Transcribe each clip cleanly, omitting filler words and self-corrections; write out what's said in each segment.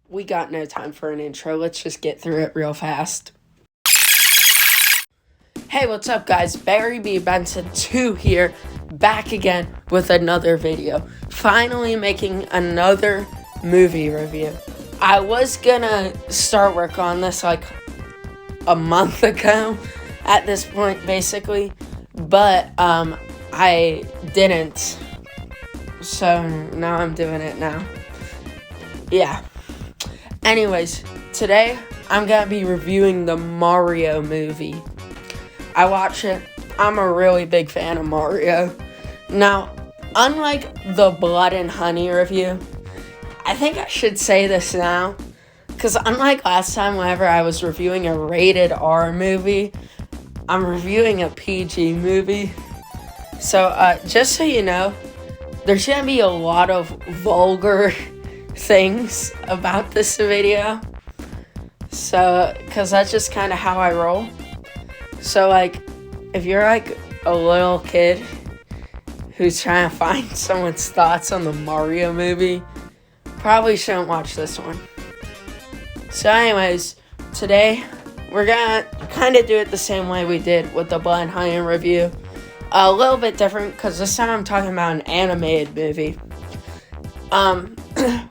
We got no time for an intro. Let's just get through it real fast. Hey, what's up, guys? Barry B. Benson 2 here, back again with another video. Finally making another movie review. I was gonna start work on this like a month ago at this point, basically, but I didn't. So now I'm doing it now. Yeah. Anyways, today I'm gonna be reviewing the Mario movie. I watch it. I'm a really big fan of Mario. Now, unlike the Blood and Honey review, I think I should say this now, because unlike last time whenever I was reviewing a rated R movie, I'm reviewing a PG movie. So, just so you know, there's gonna be a lot of vulgar things about this video. So, because that's just kind of how I roll. So, like, if you're like a little kid who's trying to find someone's thoughts on the Mario movie, probably shouldn't watch this one. So, anyways, today we're gonna kind of do it the same way we did with the Blood and Honey review. A little bit different, because this time I'm talking about an animated movie.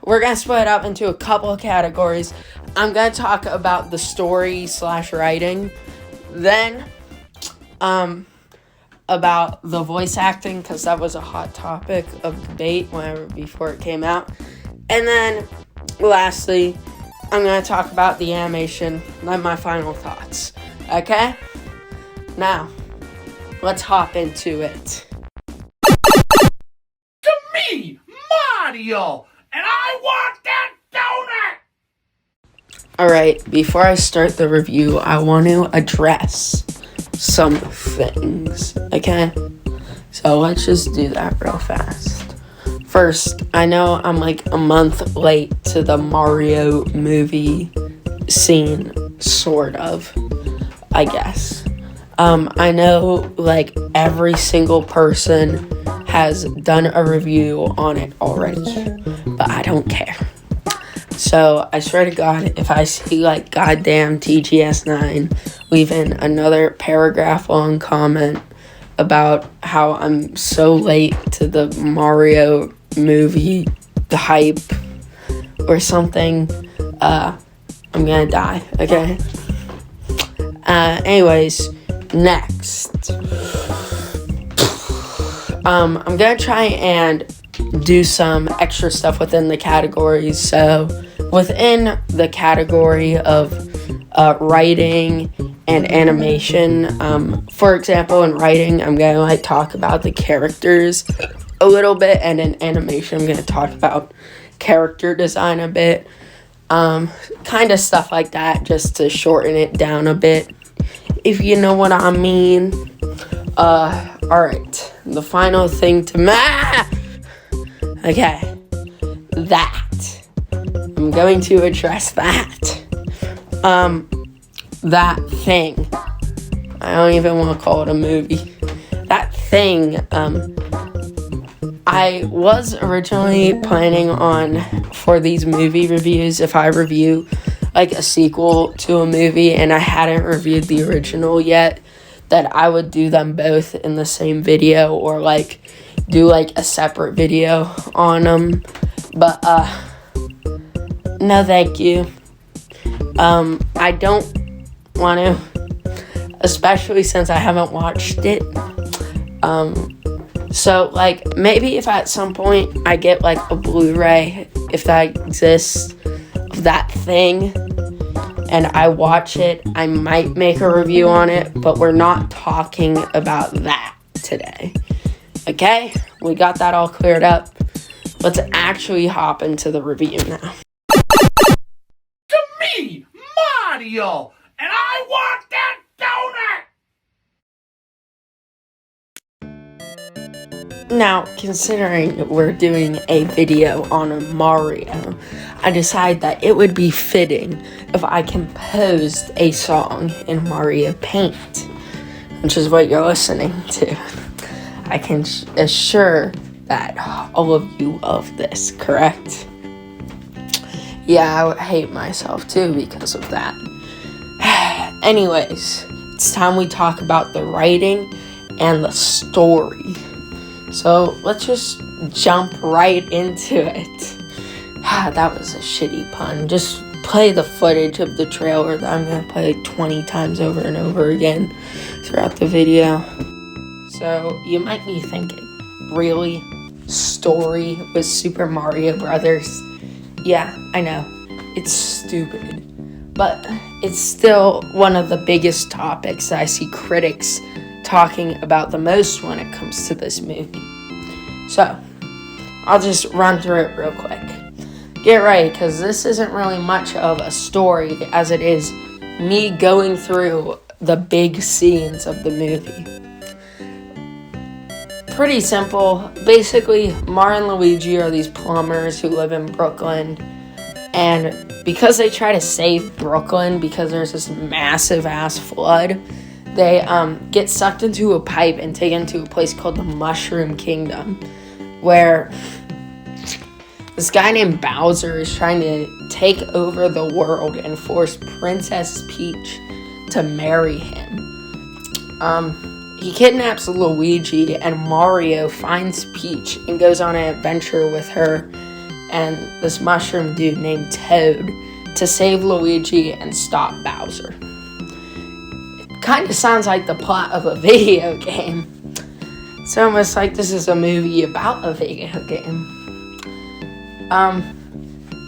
We're going to split it up into a couple of categories. I'm going to talk about the story / writing. Then, about the voice acting, because that was a hot topic of debate before it came out. And then, lastly, I'm going to talk about the animation and my final thoughts. Okay? Now, let's hop into it. To me, Mario, and I want that donut! Alright, before I start the review, I want to address some things, okay? So let's just do that real fast. First, I know I'm like a month late to the Mario movie scene, sort of, I guess. I know like every single person has done a review on it already, but I don't care. So I swear to God, if I see like goddamn TGS9 leaving another paragraph long comment about how I'm so late to the Mario movie, the hype, or something, I'm gonna die, okay? Anyways, next. I'm gonna try and do some extra stuff within the categories. So, within the category of writing and animation, for example, in writing, I'm gonna like talk about the characters a little bit, and in animation, I'm gonna talk about character design a bit, kind of stuff like that, just to shorten it down a bit, if you know what I mean. Alright, the final thing to okay, that. I'm going to address that. That thing. I don't even want to call it a movie. That thing, I was originally planning on, for these movie reviews, if I review like a sequel to a movie and I hadn't reviewed the original yet, that I would do them both in the same video, or like do like a separate video on them. But no thank you. I don't want to, especially since I haven't watched it. So like maybe if at some point I get like a Blu-ray, if that exists, of that thing, and I watch it, I might make a review on it, but we're not talking about that today. Okay? We got that all cleared up. Let's actually hop into the review now. To me, Mario, and I want that donut! Now, considering we're doing a video on a Mario, I decided that it would be fitting if I composed a song in Mario Paint, which is what you're listening to. I can assure that all of you love this, correct? Yeah, I would hate myself too because of that. Anyways, it's time we talk about the writing and the story. So let's just jump right into it. That was a shitty pun. Just play the footage of the trailer that I'm going to play like 20 times over and over again throughout the video. So you might be thinking, really? Story with Super Mario Brothers? Yeah, I know. It's stupid. But it's still one of the biggest topics that I see critics talking about the most when it comes to this movie. So, I'll just run through it real quick. Get ready, because this isn't really much of a story as it is me going through the big scenes of the movie. Pretty simple. Basically, Mario and Luigi are these plumbers who live in Brooklyn. And because they try to save Brooklyn because there's this massive ass flood, they get sucked into a pipe and taken to a place called the Mushroom Kingdom, where this guy named Bowser is trying to take over the world and force Princess Peach to marry him. He kidnaps Luigi, and Mario finds Peach and goes on an adventure with her and this mushroom dude named Toad to save Luigi and stop Bowser. It kind of sounds like the plot of a video game. It's almost like this is a movie about a video game.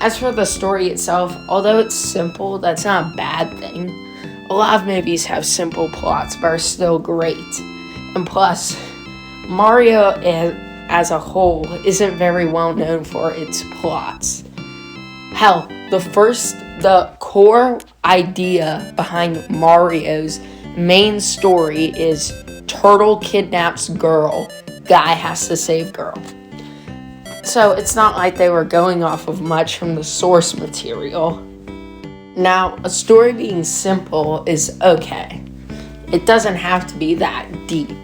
As for the story itself, although it's simple, that's not a bad thing. A lot of movies have simple plots but are still great. And plus, Mario as a whole isn't very well known for its plots. Hell, the core idea behind Mario's main story is turtle kidnaps girl, guy has to save girl. So it's not like they were going off of much from the source material. Now, a story being simple is okay. It doesn't have to be that deep.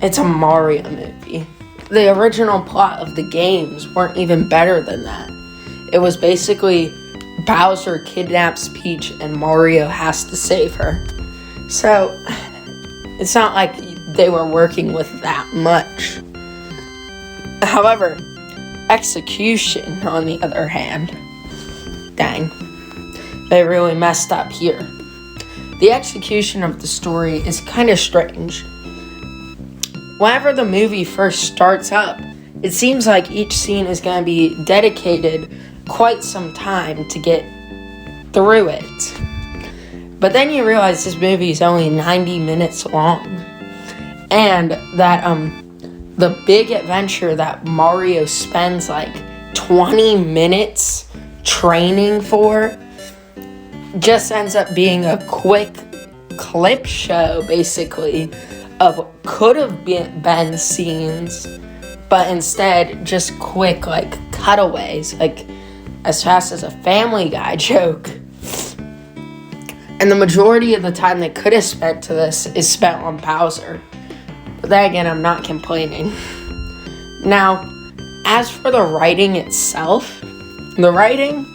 It's a Mario movie. The original plot of the games weren't even better than that. It was basically Bowser kidnaps Peach and Mario has to save her. So, it's not like they were working with that much. However, execution, on the other hand, dang, they really messed up here. The execution of the story is kind of strange. Whenever the movie first starts up, it seems like each scene is going to be dedicated quite some time to get through it. But then you realize this movie is only 90 minutes long. And that the big adventure that Mario spends like 20 minutes training for just ends up being a quick clip show, basically, of could have been scenes, but instead just quick like cutaways, like as fast as a Family Guy joke. And the majority of the time they could have spent to this is spent on Bowser. But then again, I'm not complaining. Now, as for the writing itself, the writing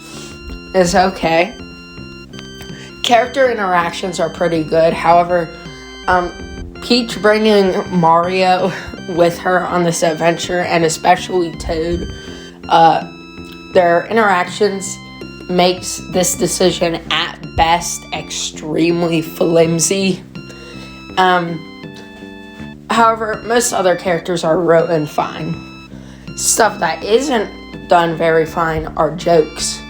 is okay. Character interactions are pretty good. However, Peach bringing Mario with her on this adventure, and especially Toad, their interactions makes this decision at best extremely flimsy. However, most other characters are written fine. Stuff that isn't done very fine are jokes.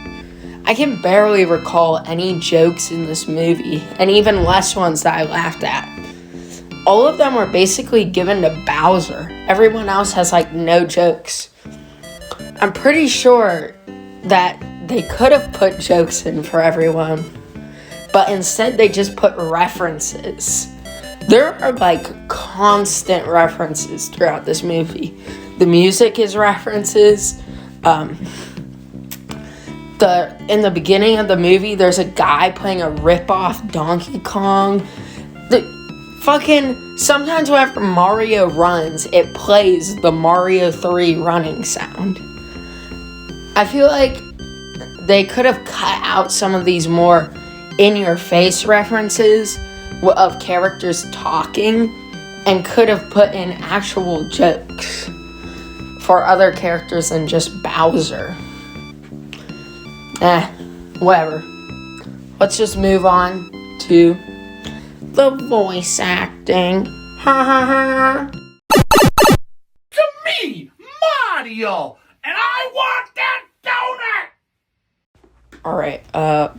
I can barely recall any jokes in this movie, and even less ones that I laughed at. All of them were basically given to Bowser. Everyone else has like no jokes. I'm pretty sure that they could have put jokes in for everyone, but instead they just put references. There are like constant references throughout this movie. The music is references. In the beginning of the movie, there's a guy playing a rip-off Donkey Kong. Sometimes whenever Mario runs, it plays the Mario 3 running sound. I feel like they could have cut out some of these more in-your-face references of characters talking and could have put in actual jokes for other characters than just Bowser. Whatever. Let's just move on to the voice acting. Ha ha ha. To me, Mario, and I want that donut! Alright,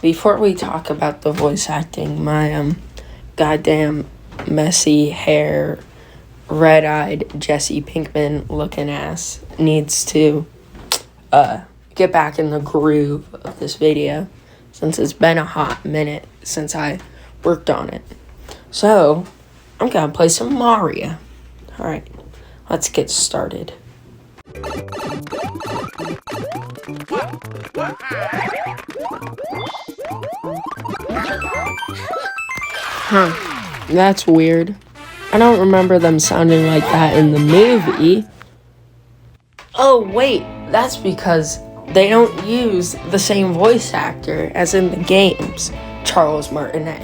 before we talk about the voice acting, my goddamn messy hair, red-eyed Jesse Pinkman looking ass needs to get back in the groove of this video, since it's been a hot minute since I worked on it. So, I'm gonna play some Mario. Alright, let's get started. That's weird. I don't remember them sounding like that in the movie. Oh, wait, that's because they don't use the same voice actor as in the games, Charles Martinet.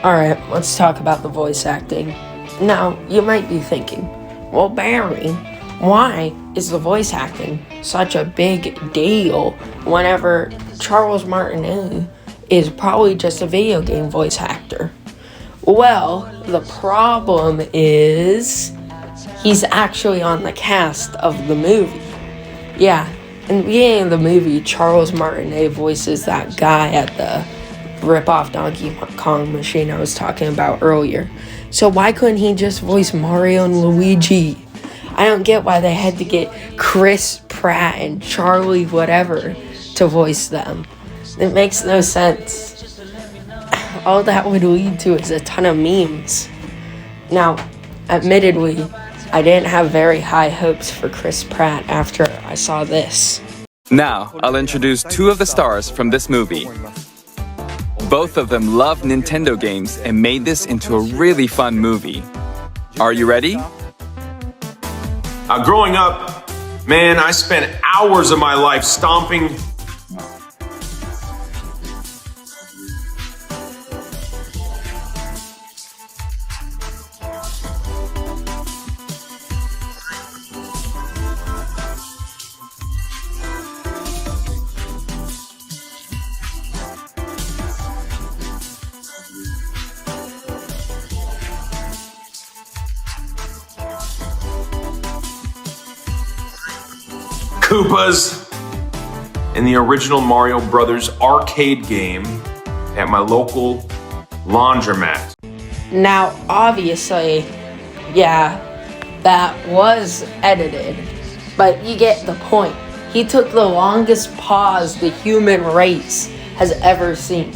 Alright, let's talk about the voice acting. Now, you might be thinking, well, Barry, why is the voice acting such a big deal whenever Charles Martinet is probably just a video game voice actor? Well, the problem is he's actually on the cast of the movie. Yeah, in the beginning of the movie, Charles Martinet voices that guy at the rip-off Donkey Kong machine I was talking about earlier. So why couldn't he just voice Mario and Luigi? I don't get why they had to get Chris Pratt and Charlie whatever to voice them. It makes no sense. All that would lead to is a ton of memes. Now, admittedly, I didn't have very high hopes for Chris Pratt after I saw this. Now, I'll introduce two of the stars from this movie. Both of them love Nintendo games and made this into a really fun movie. Are you ready? Growing up, man, I spent hours of my life stomping. Koopas in the original Mario Brothers arcade game at my local laundromat. Now, obviously, yeah, that was edited, but you get the point. He took the longest pause the human race has ever seen.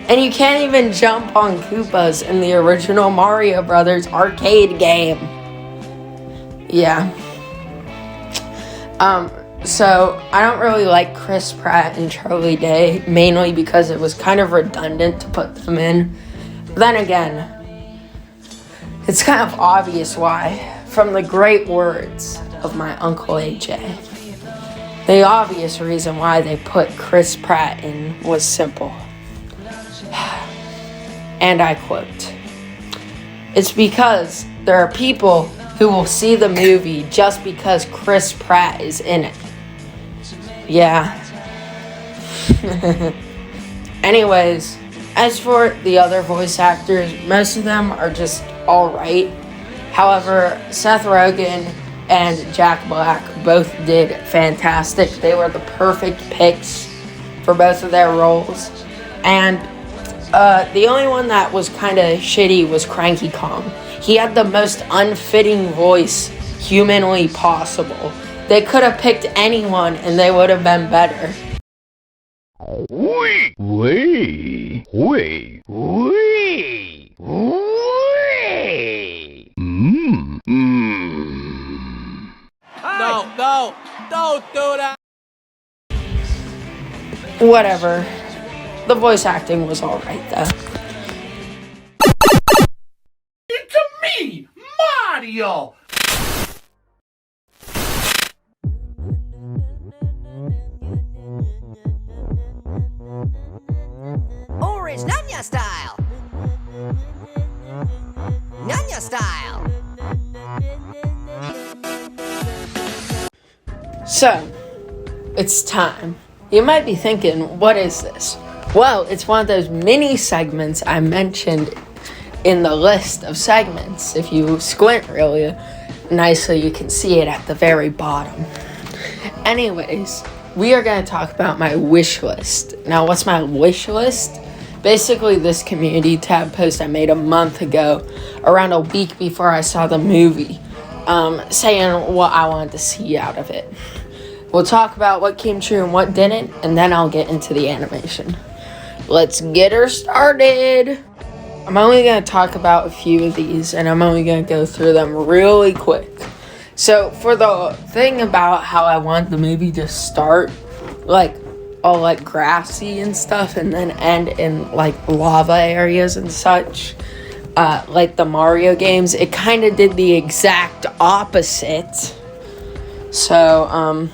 And you can't even jump on Koopas in the original Mario Brothers arcade game. Yeah. So I don't really like Chris Pratt and Charlie Day, mainly because it was kind of redundant to put them in. But then again, it's kind of obvious why, from the great words of my Uncle AJ. The obvious reason why they put Chris Pratt in was simple. And I quote, "It's because there are people who will see the movie just because Chris Pratt is in it." Yeah. Anyways, as for the other voice actors, most of them are just alright. However, Seth Rogen and Jack Black both did fantastic. They were the perfect picks for both of their roles. And the only one that was kind of shitty was Cranky Kong. He had the most unfitting voice humanly possible. They could have picked anyone and they would have been better. No, don't do that. Whatever. The voice acting was alright though. It's me, Mario! is Nanya style. Nanya style. So, it's time. You might be thinking, what is this? Well, it's one of those mini segments I mentioned in the list of segments. If you squint really nicely, you can see it at the very bottom. Anyways, we are going to talk about my wish list. Now, what's my wish list? Basically, this community tab post I made a month ago, around a week before I saw the movie, saying what I wanted to see out of it. We'll talk about what came true and what didn't, and then I'll get into the animation. Let's get her started. I'm only going to talk about a few of these, and I'm only going to go through them really quick. So, for the thing about how I want the movie to start, like, all, like, grassy and stuff, and then end in, like, lava areas and such, like the Mario games, it kind of did the exact opposite. So,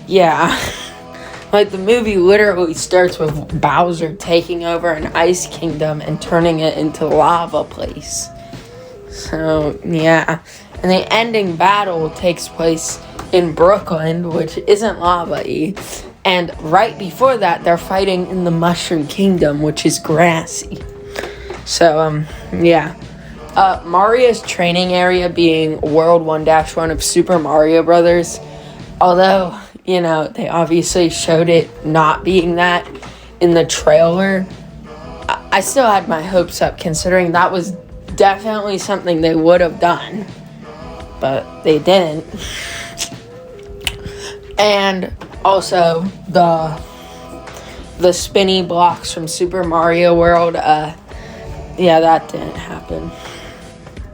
yeah. Like, the movie literally starts with Bowser taking over an ice kingdom and turning it into lava place. So, yeah. And the ending battle takes place in Brooklyn, which isn't lava-y. And right before that, they're fighting in the Mushroom Kingdom, which is grassy. So, yeah. Mario's training area being World 1-1 of Super Mario Brothers. Although, you know, they obviously showed it not being that in the trailer, I still had my hopes up, considering that was definitely something they would have done. But they didn't. And also, the spinny blocks from Super Mario World, yeah, that didn't happen.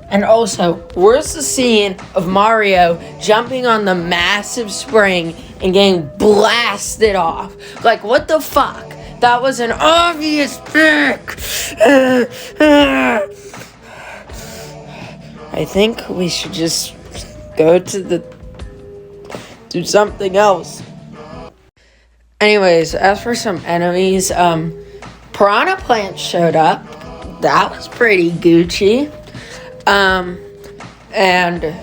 And also, where's the scene of Mario jumping on the massive spring and getting blasted off? Like, what the fuck? That was an obvious trick. I think we should just go to do something else. Anyways, as for some enemies, Piranha Plant showed up. That was pretty Gucci. And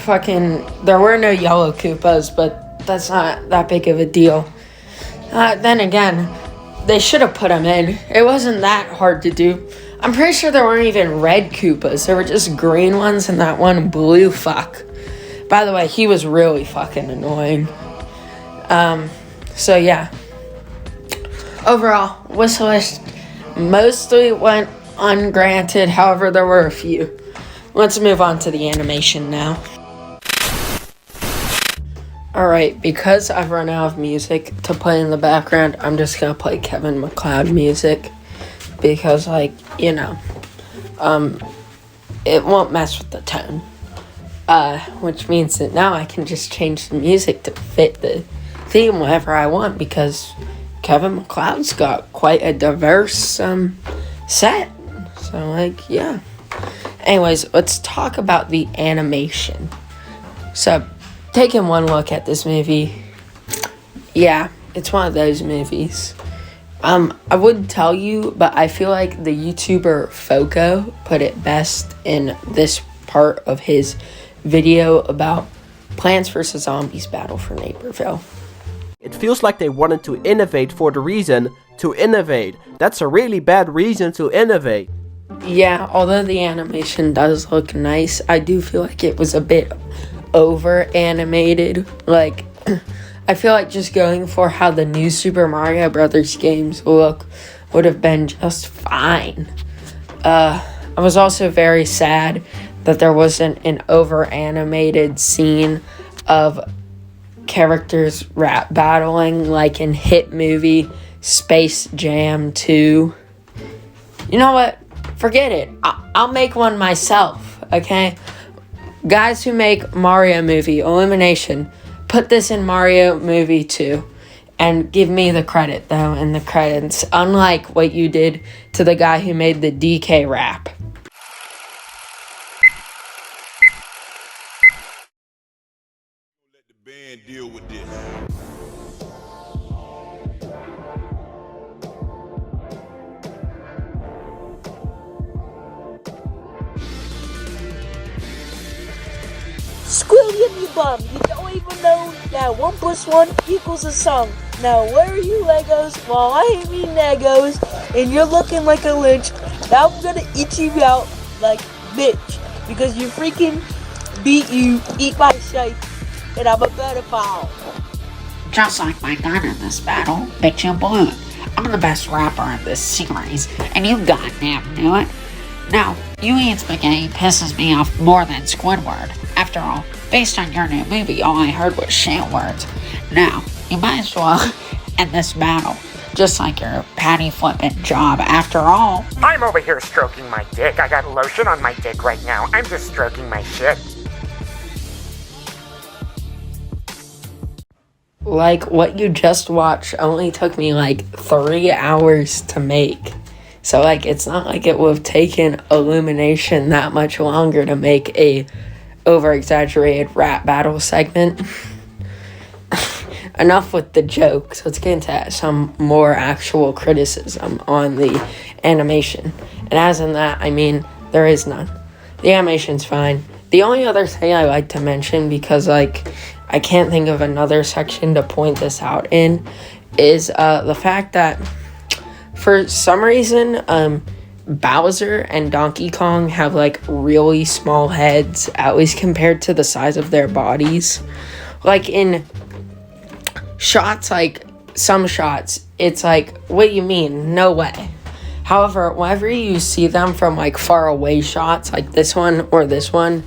fucking, there were no yellow Koopas, but that's not that big of a deal. Then again, they should have put them in. It wasn't that hard to do. I'm pretty sure there weren't even red Koopas. There were just green ones and that one blue fuck. By the way, he was really fucking annoying. So yeah. Overall, wish list mostly went ungranted. However, there were a few. Let's move on to the animation now. Alright, because I've run out of music to play in the background, I'm just gonna play Kevin MacLeod music. Because, like, you know, it won't mess with the tone. Which means that now I can just change the music to fit the theme whenever I want, because Kevin MacLeod's got quite a diverse set. So, like, yeah. Anyways, let's talk about the animation. So, taking one look at this movie, yeah, it's one of those movies. I wouldn't tell you, but I feel like the YouTuber Foco put it best in this part of his video about Plants vs. Zombies Battle for Neighborville. It feels like they wanted to innovate for the reason to innovate. That's a really bad reason to innovate. Yeah, although the animation does look nice, I do feel like it was a bit over animated. Like, I feel like just going for how the new Super Mario Brothers games look would have been just fine. I was also very sad that there wasn't an over-animated scene of characters rap battling like in hit movie Space Jam 2. You know what? Forget it. I'll make one myself, okay? Guys who make Mario movie, Illumination, put this in Mario movie 2 and give me the credit, though, in the credits, unlike what you did to the guy who made the DK rap. Let the band deal with this. Squilliam, you bum. You don't even know that 1 + 1 equals a sum. Now, where are you, Legos? Well, I ain't mean Legos, and you're looking like a lynch. Now I'm gonna eat you out like bitch, because you freaking beat you, eat my shape, and I'm a pedophile. Just like my gun in this battle, bitch you blew it. I'm the best rapper in this series, and you goddamn knew it. Now, you eating spaghetti pisses me off more than Squidward. After all, based on your new movie, all I heard was shit words. Now, you might as well end this battle, just like your patty flipping job. After all, I'm over here stroking my dick. I got lotion on my dick right now. I'm just stroking my shit. Like, what you just watched only took me like 3 hours to make. So, like, it's not like it would have taken Illumination that much longer to make a over-exaggerated rap battle segment. Enough with the jokes. Let's get into some more actual criticism on the animation. And as in that, I mean, there is none. The animation's fine. The only other thing I like to mention, because, like, I can't think of another section to point this out in, is the fact that for some reason, Bowser and Donkey Kong have, like, really small heads, at least compared to the size of their bodies. Like, in shots, like, some shots, it's like, what do you mean? No way. However, whenever you see them from, like, far away shots, like this one or this one,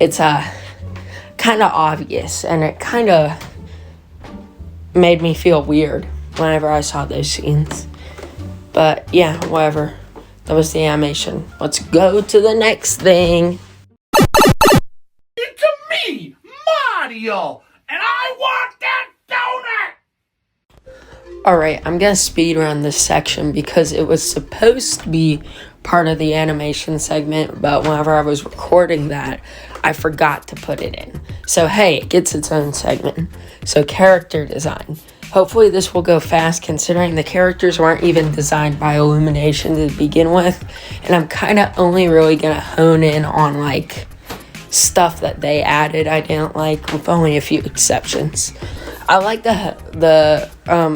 it's, kind of obvious, and it kind of made me feel weird whenever I saw those scenes. But, yeah, whatever. That was the animation. Let's go to the next thing. It's me, Mario, and I want that donut! Alright, I'm gonna speedrun this section because it was supposed to be part of the animation segment, but whenever I was recording that, I forgot to put it in. So hey, it gets its own segment. So character design. Hopefully this will go fast considering the characters weren't even designed by Illumination to begin with, and I'm kind of only really gonna hone in on like stuff that they added I didn't like, with only a few exceptions. I like the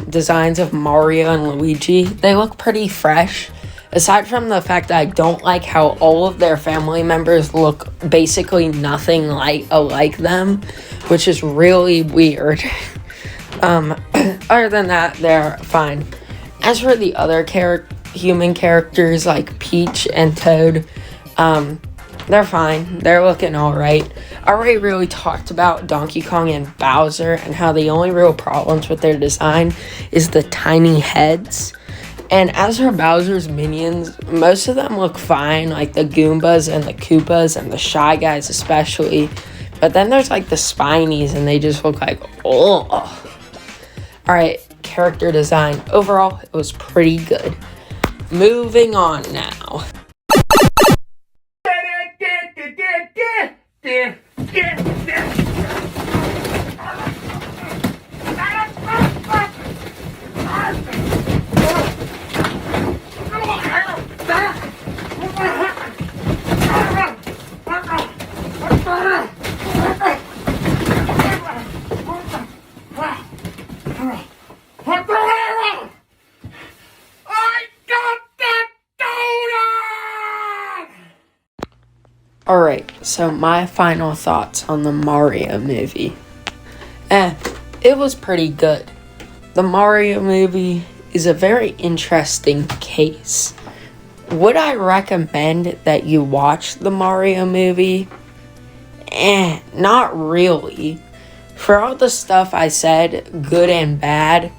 designs of Mario and Luigi. They look pretty fresh. Aside from the fact that I don't like how all of their family members look basically nothing like them, which is really weird. Other than that, they're fine. As for the other human characters like Peach and Toad, they're fine. They're looking alright. I already really talked about Donkey Kong and Bowser and how the only real problems with their design is the tiny heads. And as for Bowser's minions, most of them look fine, like the Goombas and the Koopas and the Shy Guys especially. But then there's like the Spinies and they just look like, oh. Alright, character design. Overall, it was pretty good. Moving on now. Alright, so my final thoughts on the Mario movie. It was pretty good. The Mario movie is a very interesting case. Would I recommend that you watch the Mario movie? Not really. For all the stuff I said, good and bad,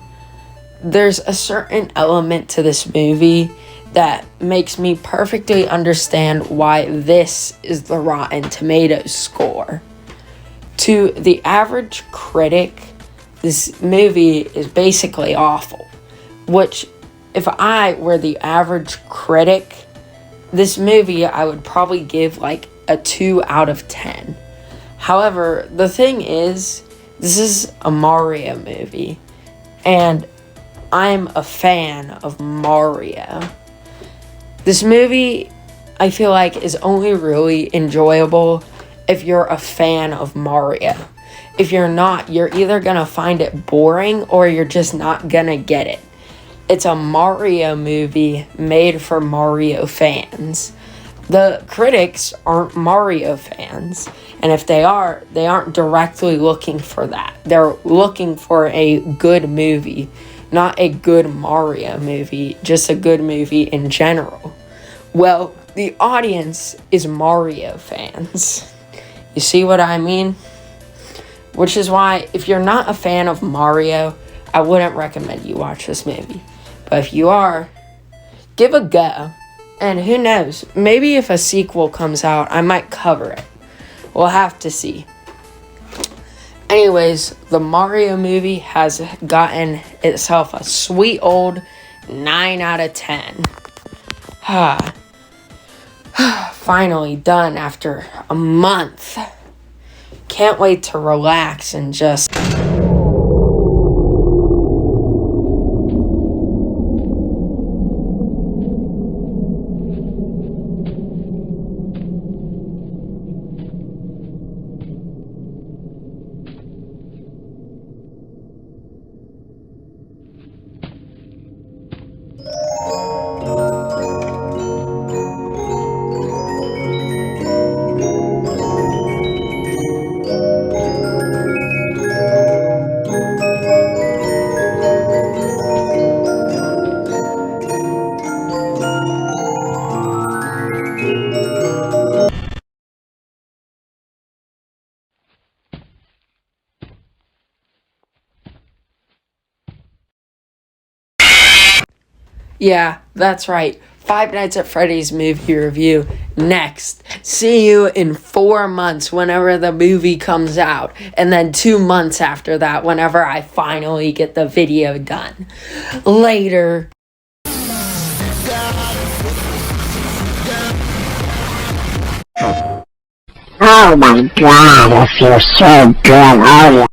there's a certain element to this movie that makes me perfectly understand why this is the Rotten Tomatoes score. To the average critic, this movie is basically awful. Which, if I were the average critic, this movie I would probably give like a 2 out of 10. However, the thing is, this is a Mario movie, and I'm a fan of Mario. This movie, I feel like, is only really enjoyable if you're a fan of Mario. If you're not, you're either gonna find it boring or you're just not gonna get it. It's a Mario movie made for Mario fans. The critics aren't Mario fans, and if they are, they aren't directly looking for that. They're looking for a good movie, not a good Mario movie, just a good movie in general. Well, the audience is Mario fans. You see what I mean? Which is why, if you're not a fan of Mario, I wouldn't recommend you watch this movie. But if you are, give a go. And who knows, maybe if a sequel comes out, I might cover it. We'll have to see. Anyways, the Mario movie has gotten itself a sweet old 9 out of 10. Finally done after a month. Can't wait to relax and just... Yeah, that's right. Five Nights at Freddy's movie review next. See you in 4 months whenever the movie comes out. And then 2 months after that whenever I finally get the video done. Later. Oh my god, I feel so good. Oh yeah.